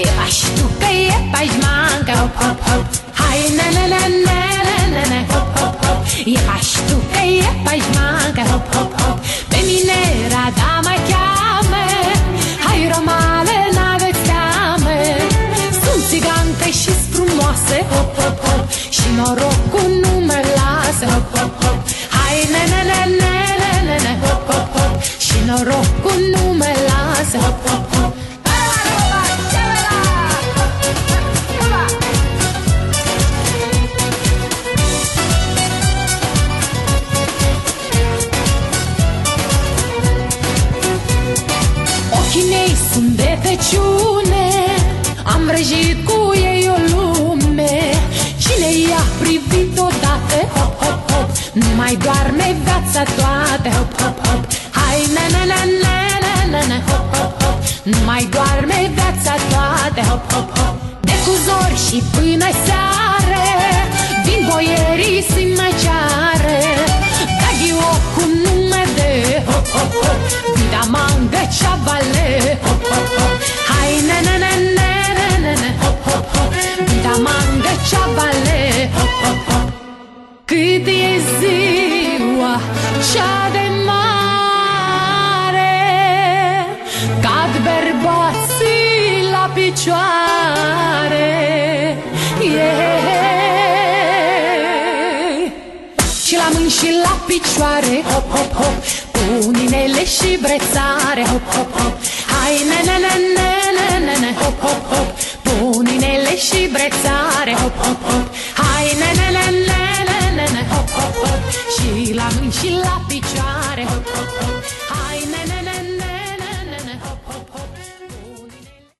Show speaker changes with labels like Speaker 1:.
Speaker 1: Era și tu că e pașmancă, hop, hop, hop. Hai, na, na, na, na, na, na, na, hop, hop, hop. Era și tu că e pașmancă, hop, hop, hop. Pe mine Rada mă cheamă, hai romale, n-aveți teamă. Sunt țigancă și-s frumoase, hop, hop, hop. Și norocul nu mă lasă, hop, hop, hop. Hai, na, na, na, na, na, na, na, hop, hop, hop. Și norocul nu mă lasă, hop, hop, hop. Ochii mei sunt de feciune, am vrăjit cu ei o lume. Cine i-a privit odată, hop, hop, hop, nu mai doarme viața toată, hop, hop, hop. Hai, na, na, na, na, na, na, na, hop, hop, hop. Nu mai doarme viața toată, hop, hop, hop. De cu zori și până seară vin boierii să-i mai ceară. Draghi-o cum nu mă dă, hop, hop, hop. Vida mangă ceavale, hop, hop, hop. Hai, na, na, na, na, na, na, na, hop, hop, hop. Vida mangă ceavale, hop, hop, hop. Cât e ziua cea de mare, cad bărbații la picioare, yeah. Și la mâini și la picioare, hop, hop, hop. Pun inele și brețare, hop, hop, hop. Hai, na, na, na, na, na, na, na, hop, hop, hop. Pun inele și brețare, hop, hop, hop. Hai, na, na, na, na, na, na, na, hop, hop, hop. Și la mâini și la picioare.